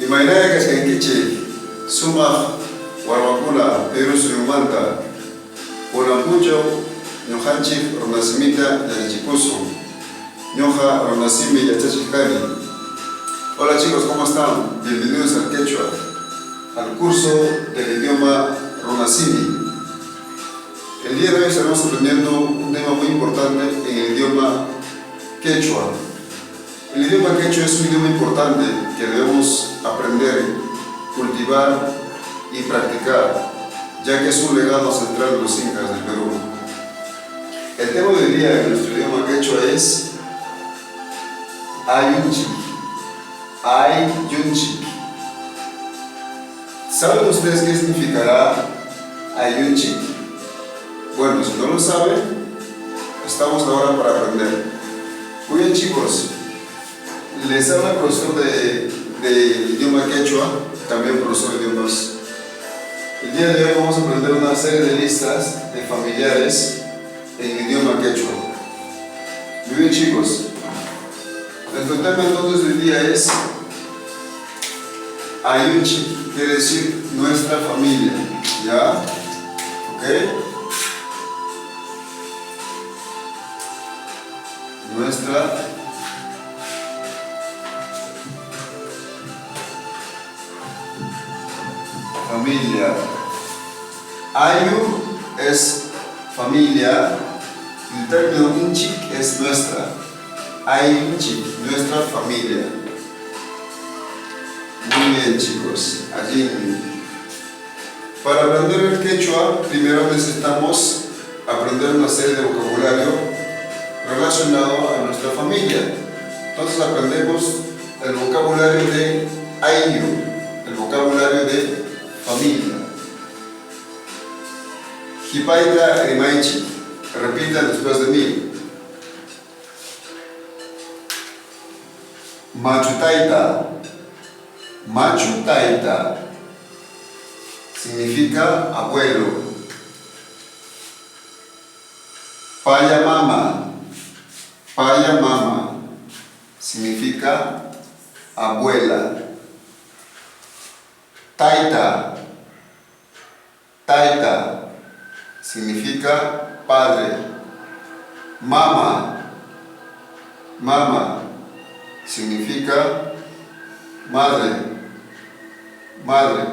Imaynaya kashkankichik sumaq warmakuna Perú suyumanta Punapunchaw ñuqanchik runasimita yachachikusun. Ñuqa runasimi yachachik kani. Hola chicos, ¿cómo están? Bienvenidos al Quechua, al curso del idioma runasimi. El día de hoy estaremos aprendiendo un tema muy importante en el idioma quechua. El idioma quechua es un idioma importante que debemos aprender, cultivar y practicar, ya que es un legado central de los incas del Perú. El tema del día en nuestro idioma quechua es Ayunchik. Ayunchik. ¿Saben ustedes qué significará Ayunchik? Bueno, si no lo saben, estamos ahora para aprender. Muy bien chicos, les habla el profesor de idioma quechua, también profesor de idiomas. El día de hoy vamos a aprender una serie de listas de familiares en idioma quechua. Muy bien chicos, nuestro tema entonces del día es Ayunchik, quiere decir nuestra familia, ¿ya? ¿Ok? Nuestra familia. Ayu es familia, el término inchik es nuestra. Ayunchik, nuestra familia. Muy bien chicos, allí. Para aprender el quechua, primero necesitamos aprender una serie de vocabulario relacionado a nuestra familia. Entonces aprendemos el vocabulario de Ainu, el vocabulario de familia. Hipaita Rimaichi, repitan después de mí. Machutaita. Machutaita significa abuelo. Payamama. Payamama significa abuela. Taita. Taita significa padre. Mama. Mama significa madre. Madre.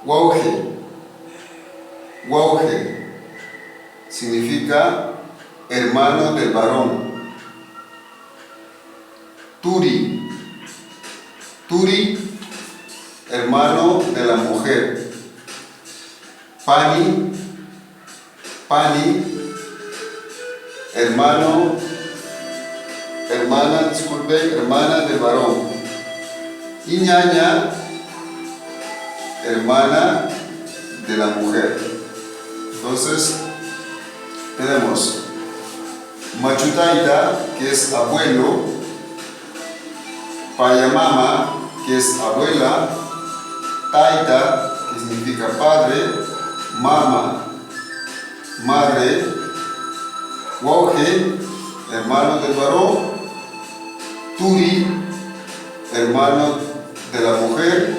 Wauje. Wauje significa hermano del varón. Turi. Turi, hermano de la mujer. Pani. Pani, hermana del varón. Y ñaña, hermana de la mujer. Entonces, tenemos Machutaita, que es abuelo. Payamama, que es abuela. Taita, que significa padre. Mama, madre. Wauje, hermano del varón. Turi, hermano de la mujer.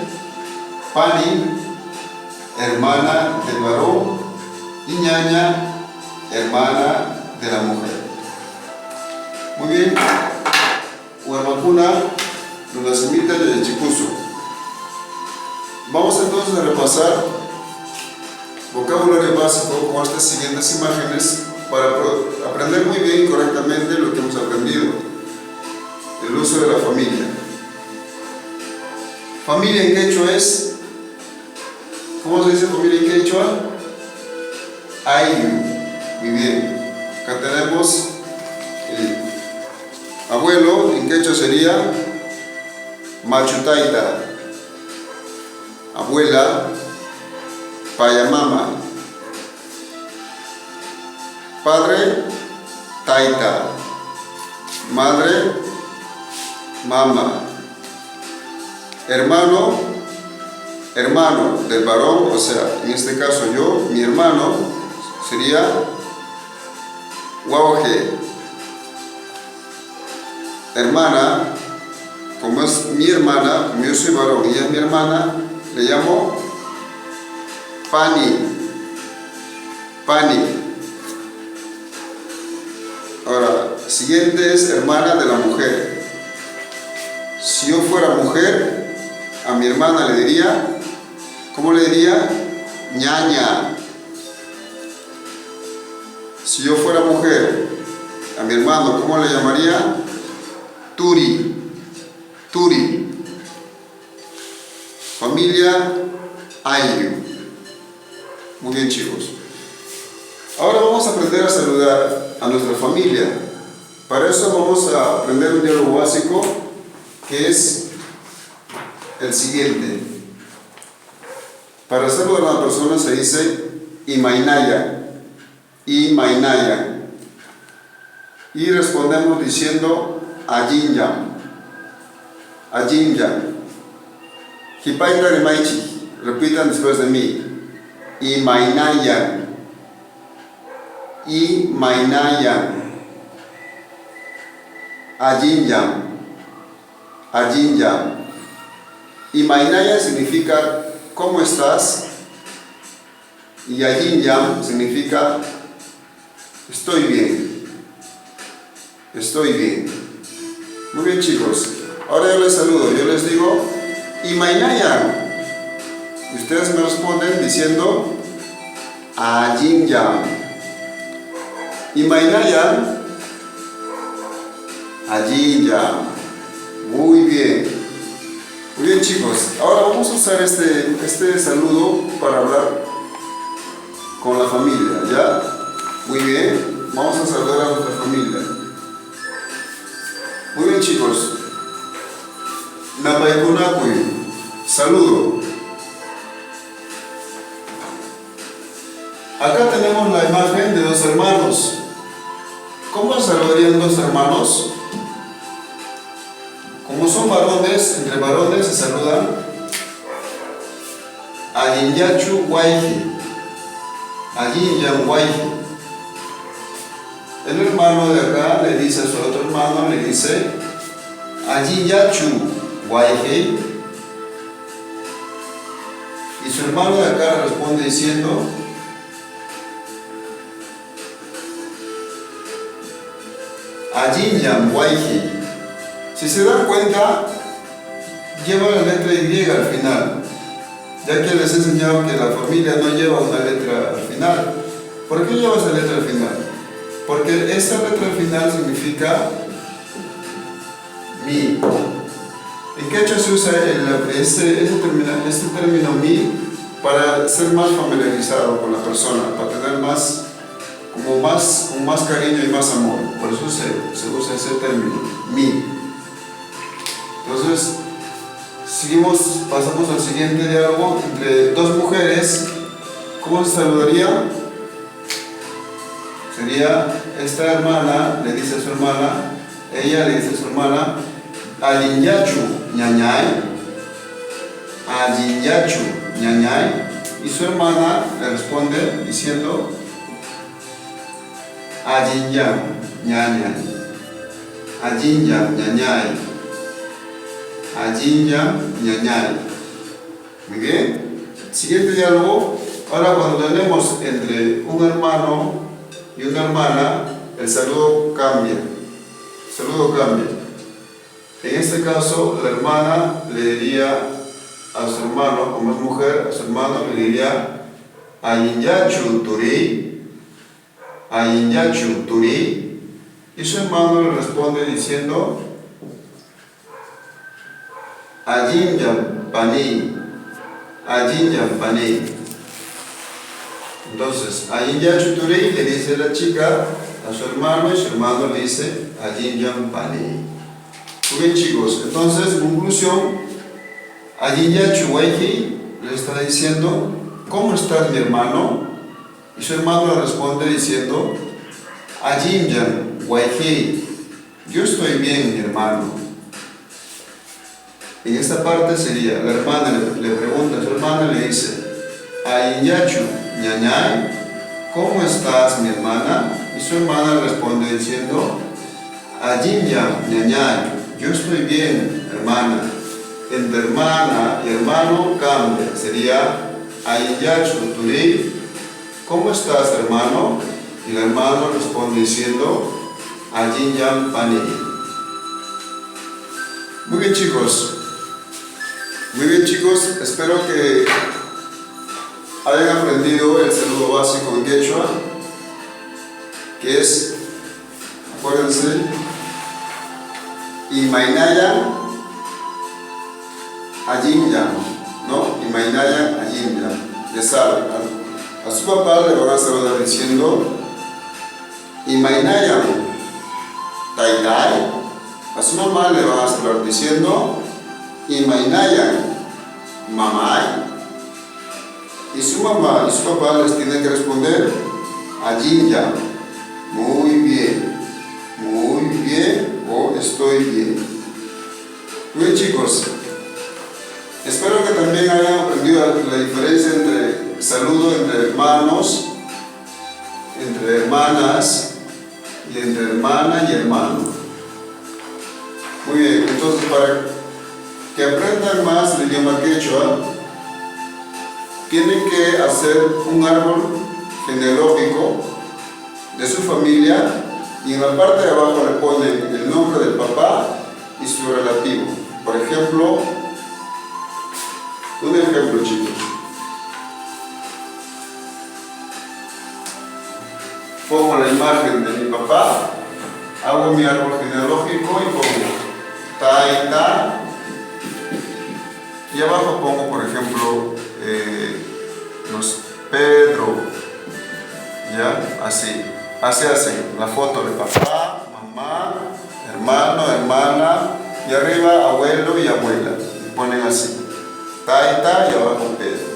Pani, hermana del varón. Y ñaña, hermana de la mujer. Muy bien. Huarmacuna, Runasimita Yachikusu. Vamos entonces a repasar vocabulario básico con estas siguientes imágenes para aprender muy bien y correctamente lo que hemos aprendido. El uso de la familia. Familia en quechua es, ¿cómo se dice familia en quechua? Ayu. Muy bien. Acá tenemos abuelo, en quechua sería Machutaita. Abuela, Payamama. Padre, Taita. Madre, Mama. Hermano del varón, o sea, en este caso yo, mi hermano, sería Wauje. Hermana, como es mi hermana, como yo soy varón y ella es mi hermana, le llamo Pani. Pani. Ahora, siguiente es hermana de la mujer. Si yo fuera mujer, a mi hermana le diría, ¿cómo le diría? Ñaña. Si yo fuera mujer, a mi hermano, ¿cómo le llamaría? Turi. Turi. Familia Ayu. Muy bien, chicos. Ahora vamos a aprender a saludar a nuestra familia. Para eso vamos a aprender un diálogo básico que es el siguiente. Para saludar a una persona se dice Imainaya. Imainaya. Y respondemos diciendo Ajinyam. Ajinyam. Hipaita remaichi. Repitan después de mí. Imainaya. Imainaya. Ajinyam. Ajinyam. Imainaya significa ¿cómo estás? Y Ajinyam significa estoy bien. Estoy bien. Muy bien, chicos. Ahora yo les saludo. Yo les digo Imainaya. Y ustedes me responden diciendo Ajinyam. Imainaya. Ajinyam. Muy bien. Muy bien, chicos. Ahora vamos a usar este saludo para hablar con la familia, ¿ya? Muy bien. Vamos a saludar a nuestra familia. Muy bien, chicos. Napaykunakuy. Saludo. Acá tenemos la imagen de dos hermanos. ¿Cómo saludarían dos hermanos? Como son varones, entre varones se saludan Ajinyachu Waihi. Ajinyan Waihi. El hermano de acá le dice a su otro hermano, le dice Ajinyachu Waihi. Y su hermano de acá le responde diciendo Ajinyan Waihi. Si se dan cuenta, lleva la letra Y al final, ya que les he enseñado que la familia no lleva una letra al final. ¿Por qué lleva esa letra al final? Porque esta letra al final significa mi. En quechua se usa este término mi para ser más familiarizado con la persona, para tener con más cariño y más amor. Por eso se usa ese término, mi. Entonces, pasamos al siguiente diálogo entre dos mujeres. ¿Cómo se saludaría? Sería esta hermana, le dice a su hermana, ella le dice a su hermana, Ajinyachu ñañay, Ajinyachu ñañay, y su hermana le responde diciendo, Ajinyam ñañay, Ajinyam ñañay. Ajinyam ñañay. Muy bien. Siguiente diálogo. Ahora cuando tenemos entre un hermano y una hermana, el saludo cambia. El saludo cambia. En este caso, la hermana le diría a su hermano, como es mujer, a su hermano le diría Ajinyachu turi, Ajinyachu turi, y su hermano le responde diciendo Ajinyam pani, Ajinyam pani. Entonces, Ajinyachu turi le dice la chica a su hermano y su hermano le dice Ajinyam pani. Muy bien, chicos. Entonces, en conclusión, Ajinyachu waihi le está diciendo ¿cómo estás, mi hermano? Y su hermano le responde diciendo Ajinyam waihi, yo estoy bien, mi hermano. En esta parte sería, la hermana le pregunta a su hermana, le dice Ajinyachu ñañay, ¿cómo estás, mi hermana? Y su hermana responde diciendo Ajinyam ñañay, yo estoy bien, hermana. Entre hermana y hermano cambia, sería Ayiyachu Turi, ¿cómo estás, hermano? Y el hermano responde diciendo Ayinyam Pani. Muy bien, chicos, espero que hayan aprendido el saludo básico en quechua, que es, acuérdense, Imainayan Ayinyam, ¿no? Imainayan Ayinyam. Ya saben, a su papá le van a saludar diciendo Imainayan Taitai. A su mamá le van a saludar diciendo Imainayan Mamay. Y su mamá y su papá les tienen que responder Ayinyam. Muy bien o estoy bien. Muy bien, chicos. Espero que también hayan aprendido la diferencia entre saludo entre hermanos, entre hermanas y entre hermana y hermano. Muy bien, entonces para que aprendan más el idioma quechua, tienen que hacer un árbol genealógico de su familia y en la parte de abajo le ponen el nombre del papá y su relativo. Por ejemplo, un ejemplo, chicos. Pongo la imagen de mi papá, hago mi árbol genealógico y pongo Taita. Y abajo pongo, por ejemplo, los Pedro. ¿Ya? Así hacen la foto de papá, mamá, hermano, hermana, y arriba abuelo y abuela. Y ponen así. Taita y abajo Pedro.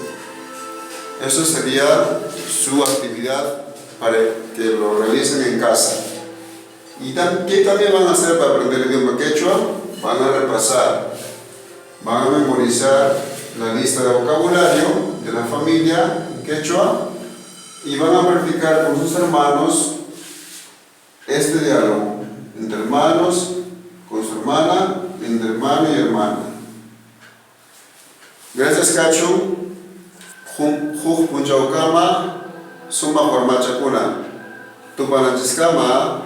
Eso sería su actividad para que lo realicen en casa. ¿Y qué también van a hacer para aprender el idioma quechua? Van a repasar, van a memorizar la lista de vocabulario de la familia en quechua y van a practicar con sus hermanos este diálogo entre hermanos, con su hermana, entre hermano y hermana. Gracias, Cacho. Juj punchaukama, suma formachakuna. Tupanachiskama.